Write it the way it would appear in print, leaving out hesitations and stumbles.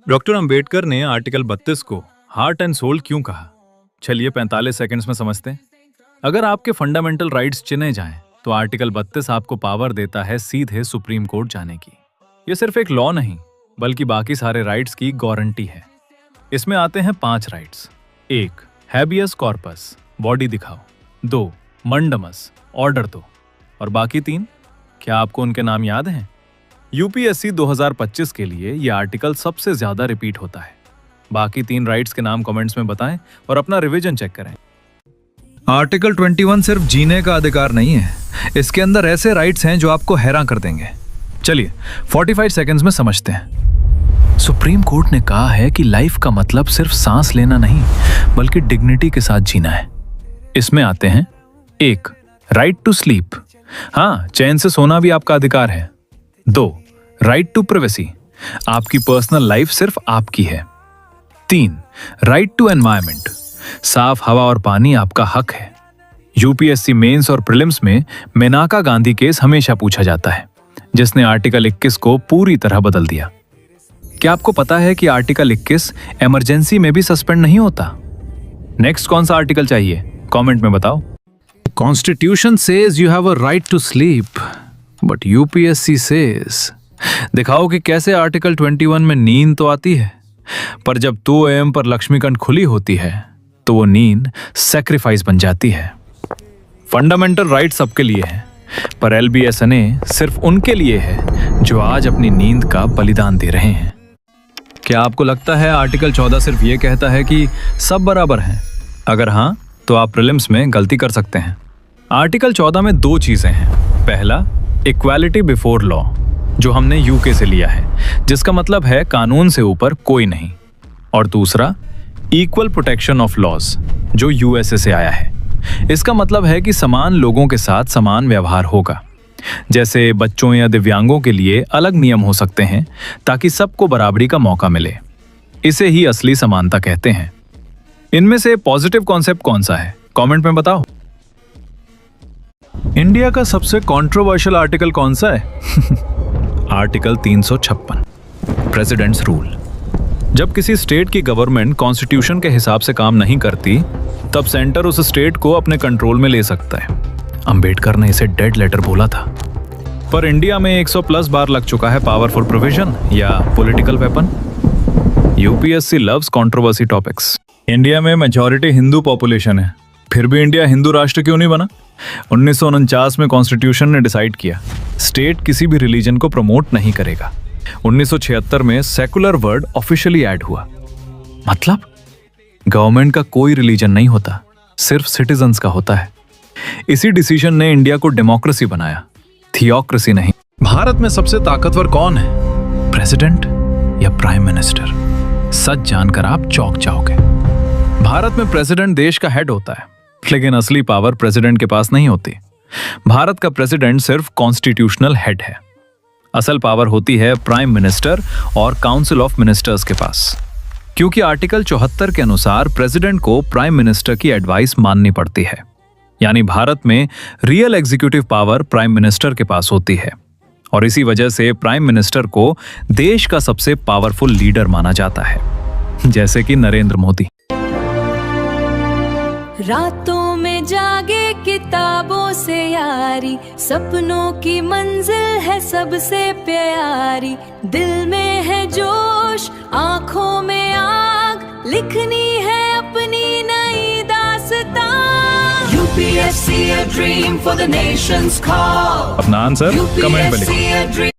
Doctor Ambedkar ने article 32 को heart and soul क्यों कहा? चलिए 45 सेकंड्स में समझते हैं। अगर आपके फंडामेंटल राइट्स चुने जाएं, तो आर्टिकल 32 आपको पावर देता है सीधे सुप्रीम कोर्ट जाने की। ये सिर्फ एक लॉ नहीं, बल्कि बाकी सारे राइट्स की गारंटी है। इसमें आते हैं 5 राइट्स। 1. हैबियस कॉर्पस, बॉडी दिखाओ। 2. मंडमस, ऑर्डर दो। और बाकी 3, क्या आपको उनके नाम याद हैं? यूपीएससी 2025 के लिए ये आर्टिकल सबसे ज्यादा रिपीट होता है। बाकी 3 राइट्स के नाम कमेंट्स में बताएं और अपना रिवीजन चेक करें। आर्टिकल 21 सिर्फ जीने का अधिकार नहीं है, इसके अंदर ऐसे राइट्स हैं जो आपको हैरान कर देंगे। चलिए 45 सेकंड्स में समझते हैं। सुप्रीम कोर्ट ने कहा है कि लाइफ का मतलब सिर्फ सांस लेना नहीं, बल्कि डिग्निटी के साथ जीना है। इसमें आते हैं 1. राइट टू स्लीप, हाँ, चैन से सोना भी आपका अधिकार है। 2. राइट टू प्राइवेसी, आपकी पर्सनल लाइफ सिर्फ आपकी है। 3. राइट टू एनवायरनमेंट, साफ हवा और पानी आपका हक है। यूपीएससी मेंस और प्रीलिम्स में मेनका गांधी केस हमेशा पूछा जाता है, जिसने आर्टिकल 21 को पूरी तरह बदल दिया। क्या आपको पता है कि आर्टिकल 21 इमरजेंसी में भी सस्पेंड नहीं होता? नेक्स्ट कौन सा आर्टिकल चाहिए? कमेंट में बताओ। Constitution says you have a right to sleep, but UPSC says दिखाओ कि कैसे आर्टिकल 21 में नींद तो आती है, पर जब 2 AM पर लक्ष्मीकांत खुली होती है तो वो नींद सैक्रिफाइस बन जाती है। फंडामेंटल राइट सबके लिए है, पर LBSNA सिर्फ उनके लिए है जो आज अपनी नींद का बलिदान दे रहे हैं। क्या आपको लगता है आर्टिकल 14 सिर्फ ये कहता है कि सब बराबर हैं? अगर हाँ, तो आप प्रीलिम्स में गलती कर सकते हैं। आर्टिकल 14 में 2 चीजें हैं। पहला, इक्वालिटी बिफोर लॉ, जो हमने यूके से लिया है, जिसका मतलब है कानून से ऊपर कोई नहीं। और दूसरा, इक्वल प्रोटेक्शन ऑफ लॉज, जो यूएसए से आया है। इसका मतलब है कि समान लोगों के साथ समान व्यवहार होगा। जैसे बच्चों या दिव्यांगों के लिए अलग नियम हो सकते हैं, ताकि सबको बराबरी का मौका मिले। इसे ही असली समानता कहते हैं। इनमें से पॉजिटिव कॉन्सेप्ट कौन सा है? कमेंट में बताओ। इंडिया का सबसे कंट्रोवर्शियल आर्टिकल कौन सा है? Article 356, presidents rule. जब किसी स्टेट की गवर्नमेंट कॉन्स्टिट्यूशन के हिसाब से काम नहीं करती, तब सेंटर उस स्टेट को अपने कंट्रोल में ले सकता है। अंबेडकर ने इसे डेड लेटर बोला था। पर इंडिया में 100+ बार लग चुका है पावरफुल प्रोविजन या political weapon. UPSC loves controversy topics. India में मेजॉरिटी हिंदू पॉपुलेशन है, फिर भी इंडिया हिंदू राष्ट्र क्यों नहीं बना? 1949 में कॉन्स्टिट्यूशन ने डिसाइड किया स्टेट किसी भी रिलीजन को प्रमोट नहीं करेगा। 1976 में सेकुलर वर्ड ऑफिशियली ऐड हुआ। मतलब गवर्नमेंट का कोई रिलीजन नहीं होता, सिर्फ सिटीजन्स का होता है। इसी डिसीजन ने इंडिया को डेमोक्रेसी बनाया, थियोक्रेसी नहीं। भारत में सबसे ताकतवर कौन है, प्रेसिडेंट या प्राइम मिनिस्टर? सच जानकर आप चौंक जाओगे। भारत में प्रेसिडेंट देश का हेड होता है, लेकिन असली पावर प्रेसिडेंट के पास नहीं होती। भारत का प्रेसिडेंट सिर्फ कॉन्स्टिट्यूशनल हेड है। असल पावर होती है प्राइम मिनिस्टर और काउंसिल ऑफ मिनिस्टर्स के पास, क्योंकि आर्टिकल 74 के अनुसार प्रेसिडेंट को प्राइम मिनिस्टर की एडवाइस माननी पड़ती है। यानी भारत में real executive power prime minister के पास होती है, और इसी वजह से प्राइम मिनिस्टर को देश का सबसे पावरफुल लीडर माना जाता है, जैसे कि नरेंद्र मोदी। रातों में जागे किताबों से यारी, सपनों की मंजिल है सबसे प्यारी। दिल में है जोश, आंखों में आग, लिखनी है अपनी नई दास्तां। UPSC, a dream for the nation's call। अपना आंसर कमेंट में लिखो।